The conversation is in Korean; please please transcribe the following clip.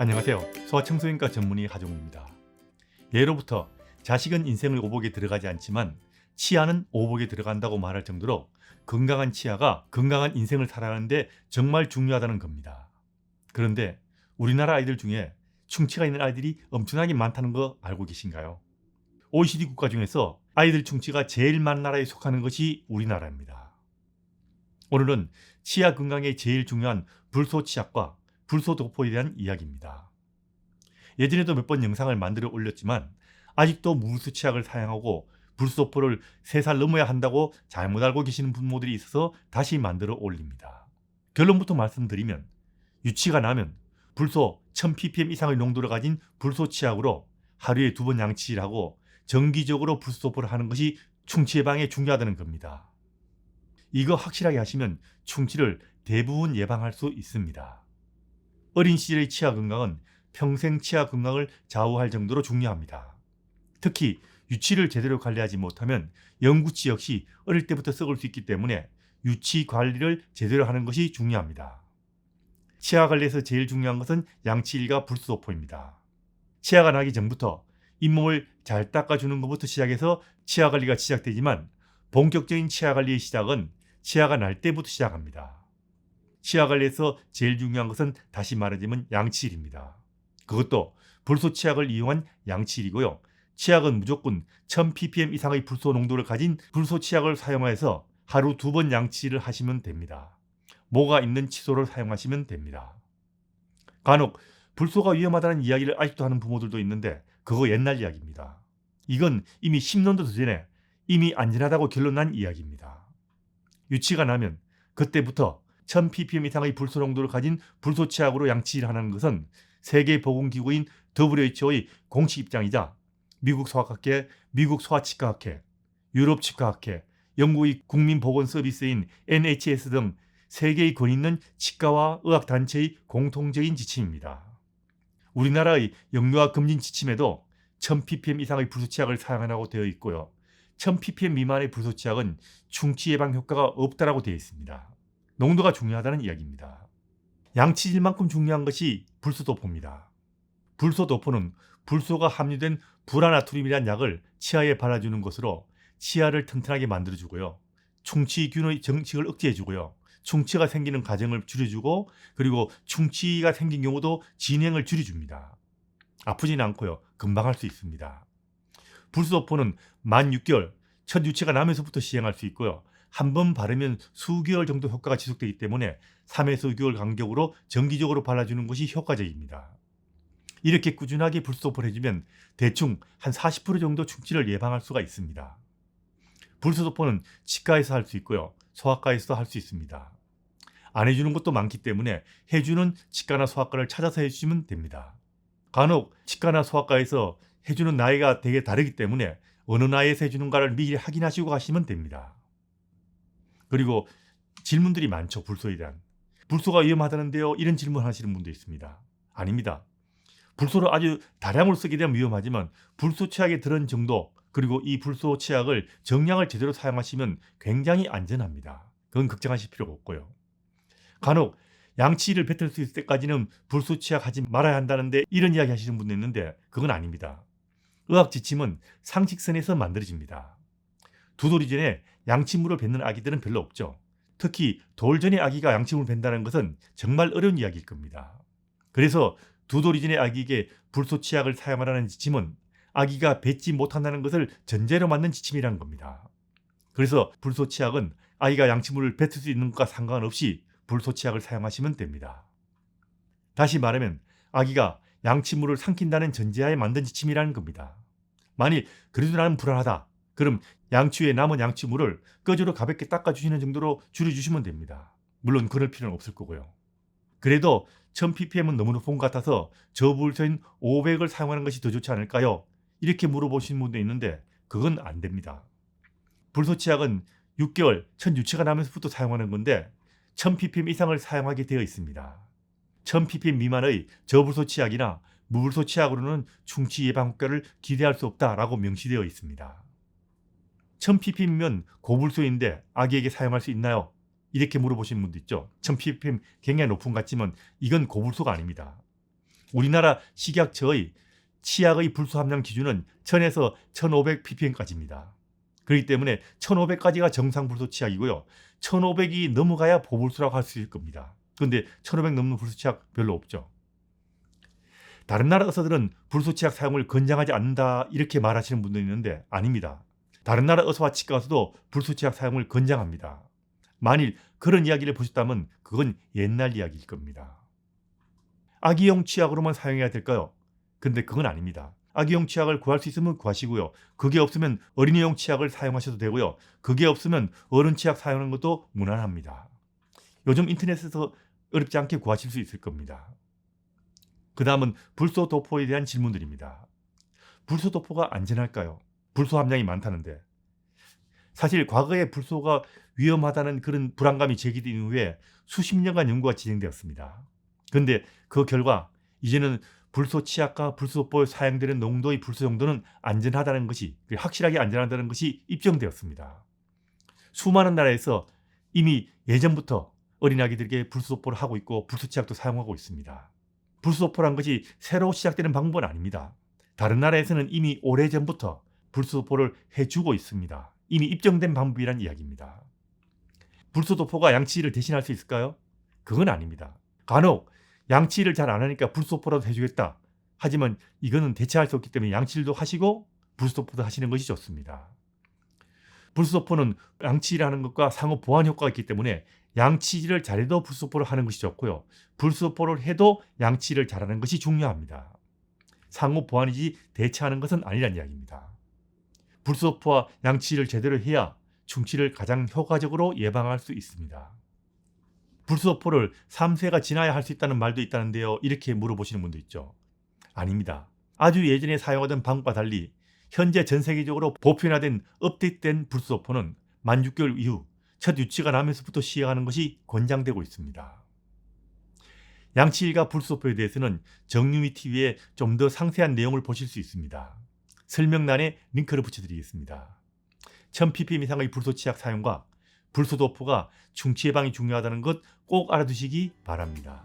안녕하세요. 소아청소년과 전문의 하정우입니다. 예로부터 자식은 인생의 오복에 들어가지 않지만 치아는 오복에 들어간다고 말할 정도로 건강한 치아가 건강한 인생을 살아가는데 정말 중요하다는 겁니다. 그런데 우리나라 아이들 중에 충치가 있는 아이들이 엄청나게 많다는 거 알고 계신가요? OECD 국가 중에서 아이들 충치가 제일 많은 나라에 속하는 것이 우리나라입니다. 오늘은 치아 건강에 제일 중요한 불소치약과 불소도포에 대한 이야기입니다. 예전에도 몇 번 영상을 만들어 올렸지만 아직도 무불소치약을 사용하고 불소도포를 3살 넘어야 한다고 잘못 알고 계시는 부모들이 있어서 다시 만들어 올립니다. 결론부터 말씀드리면 유치가 나면 불소 1000ppm 이상의 농도를 가진 불소치약으로 하루에 2번 양치를 하고 정기적으로 불소도포를 하는 것이 충치 예방에 중요하다는 겁니다. 이거 확실하게 하시면 충치를 대부분 예방할 수 있습니다. 어린 시절의 치아 건강은 평생 치아 건강을 좌우할 정도로 중요합니다. 특히 유치를 제대로 관리하지 못하면 영구치 역시 어릴 때부터 썩을 수 있기 때문에 유치 관리를 제대로 하는 것이 중요합니다. 치아 관리에서 제일 중요한 것은 양치일과 불소도포입니다. 치아가 나기 전부터 잇몸을 잘 닦아주는 것부터 시작해서 치아 관리가 시작되지만 본격적인 치아 관리의 시작은 치아가 날 때부터 시작합니다. 치아 관리에서 제일 중요한 것은 다시 말하자면 양치일입니다. 그것도 불소치약을 이용한 양치일이고요. 치약은 무조건 1000ppm 이상의 불소 농도를 가진 불소치약을 사용해서 하루 2번 양치를 하시면 됩니다. 모가 있는 칫솔을 사용하시면 됩니다. 간혹 불소가 위험하다는 이야기를 아직도 하는 부모들도 있는데 그거 옛날 이야기입니다. 이건 이미 10년도 더 전에 이미 안전하다고 결론 난 이야기입니다. 유치가 나면 그때부터 1000ppm 이상의 불소 농도를 가진 불소치약으로 양치를 하는 것은 세계보건기구인 WHO의 공식 입장이자 미국 소아학회, 미국 소아치과학회, 유럽치과학회, 영국의 국민보건서비스인 NHS 등 세계의 권위 있는 치과와 의학단체의 공통적인 지침입니다. 우리나라의 영유아 금진 지침에도 1000ppm 이상의 불소치약을 사용하라고 되어 있고요. 1000ppm 미만의 불소치약은 충치 예방 효과가 없다고 되어 있습니다. 농도가 중요하다는 이야기입니다. 양치질만큼 중요한 것이 불소도포입니다. 불소도포는 불소가 함유된 불아나트륨이라는 약을 치아에 발라주는 것으로 치아를 튼튼하게 만들어주고요. 충치균의 정식을 억제해주고요. 충치가 생기는 과정을 줄여주고 그리고 충치가 생긴 경우도 진행을 줄여줍니다. 아프지는 않고요. 금방 할 수 있습니다. 불소도포는 만 6개월, 첫 유치가 나면서부터 시행할 수 있고요. 한 번 바르면 수개월 정도 효과가 지속되기 때문에 3에서 6개월 간격으로 정기적으로 발라주는 것이 효과적입니다. 이렇게 꾸준하게 불소도포를 해주면 대충 한 40% 정도 충치를 예방할 수가 있습니다. 불소도포는 치과에서 할 수 있고요. 소아과에서도 할 수 있습니다. 안 해주는 것도 많기 때문에 해주는 치과나 소아과를 찾아서 해주시면 됩니다. 간혹 치과나 소아과에서 해주는 나이가 되게 다르기 때문에 어느 나이에서 해주는가를 미리 확인하시고 가시면 됩니다. 그리고 질문들이 많죠. 불소에 대한. 불소가 위험하다는데요. 이런 질문 하시는 분도 있습니다. 아닙니다. 불소를 아주 다량으로 쓰게 되면 위험하지만 불소치약에 들은 정도 그리고 이 불소치약을 정량을 제대로 사용하시면 굉장히 안전합니다. 그건 걱정하실 필요가 없고요. 간혹 양치를 뱉을 수 있을 때까지는 불소치약 하지 말아야 한다는데 이런 이야기 하시는 분도 있는데 그건 아닙니다. 의학 지침은 상식선에서 만들어집니다. 2돌 이전에 양치물을 뱉는 아기들은 별로 없죠. 특히 돌 전에 아기가 양치물을 뱉는다는 것은 정말 어려운 이야기일 겁니다. 그래서 2돌 이전의 아기에게 불소치약을 사용하라는 지침은 아기가 뱉지 못한다는 것을 전제로 만든 지침이라는 겁니다. 그래서 불소치약은 아이가 양치물을 뱉을 수 있는 것과 상관없이 불소치약을 사용하시면 됩니다. 다시 말하면 아기가 양치물을 삼킨다는 전제하에 만든 지침이라는 겁니다. 만일 그래도 나는 불안하다. 그럼 양치 후에 남은 양치물을 꺼주로 가볍게 닦아주시는 정도로 줄여주시면 됩니다. 물론 그럴 필요는 없을 거고요. 그래도 1000ppm은 너무 높은 것 같아서 저불소인 500을 사용하는 것이 더 좋지 않을까요? 이렇게 물어보시는 분도 있는데 그건 안 됩니다. 불소치약은 6개월 첫 유치가 나면서부터 사용하는 건데 1000ppm 이상을 사용하게 되어 있습니다. 1000ppm 미만의 저불소치약이나 무불소치약으로는 충치 예방 효과를 기대할 수 없다라고 명시되어 있습니다. 1000ppm이면 고불소인데 아기에게 사용할 수 있나요? 이렇게 물어보시는 분도 있죠. 1000ppm 굉장히 높은 것 같지만 이건 고불소가 아닙니다. 우리나라 식약처의 치약의 불소 함량 기준은 1000에서 1500ppm까지입니다. 그렇기 때문에 1500까지가 정상 불소 치약이고요. 1500이 넘어가야 보불소라고 할 수 있을 겁니다. 그런데 1500 넘는 불소 치약 별로 없죠. 다른 나라 의사들은 불소 치약 사용을 권장하지 않는다 이렇게 말하시는 분도 있는데 아닙니다. 다른 나라 의사와 치과 의사도 불소 치약 사용을 권장합니다. 만일 그런 이야기를 보셨다면 그건 옛날 이야기일 겁니다. 아기용 치약으로만 사용해야 될까요? 근데 그건 아닙니다. 아기용 치약을 구할 수 있으면 구하시고요. 그게 없으면 어린이용 치약을 사용하셔도 되고요. 그게 없으면 어른 치약 사용하는 것도 무난합니다. 요즘 인터넷에서 어렵지 않게 구하실 수 있을 겁니다. 그 다음은 불소 도포에 대한 질문들입니다. 불소 도포가 안전할까요? 불소 함량이 많다는데. 사실 과거에 불소가 위험하다는 그런 불안감이 제기된 이후에 수십 년간 연구가 진행되었습니다. 그런데 그 결과 이제는 불소 치약과 불소 도포에 사용되는 농도의 불소 정도는 안전하다는 것이, 확실하게 안전하다는 것이 입증되었습니다. 수많은 나라에서 이미 예전부터 어린아기들에게 불소 도포를 하고 있고 불소 치약도 사용하고 있습니다. 불소 도포란 것이 새로 시작되는 방법은 아닙니다. 다른 나라에서는 이미 오래전부터 불소 도포를 해주고 있습니다. 이미 입증된 방법이란 이야기입니다. 불소 도포가 양치질을 대신할 수 있을까요? 그건 아닙니다. 간혹 양치질을 잘 안 하니까 불소 도포라도 해주겠다. 하지만 이거는 대체할 수 없기 때문에 양치질도 하시고 불소 도포도 하시는 것이 좋습니다. 불소 도포는 양치질을 하는 것과 상호 보완 효과가 있기 때문에 양치질을 잘해도 불소 도포를 하는 것이 좋고요. 불소 도포를 해도 양치질을 잘하는 것이 중요합니다. 상호 보완이지 대체하는 것은 아니란 이야기입니다. 불소 도포와 양치질을 제대로 해야 충치를 가장 효과적으로 예방할 수 있습니다. 불소 도포를 3세가 지나야 할 수 있다는 말도 있다는데요. 이렇게 물어보시는 분도 있죠. 아닙니다. 아주 예전에 사용하던 방법과 달리 현재 전 세계적으로 보편화된 업데이트된 불소 도포는 만 6개월 이후 첫 유치가 나면서부터 시행하는 것이 권장되고 있습니다. 양치질과 불소 도포에 대해서는 정유미 TV에 좀 더 상세한 내용을 보실 수 있습니다. 설명란에 링크를 붙여드리겠습니다. 1000ppm 이상의 불소 치약 사용과 불소 도포가 충치 예방이 중요하다는 것 꼭 알아두시기 바랍니다.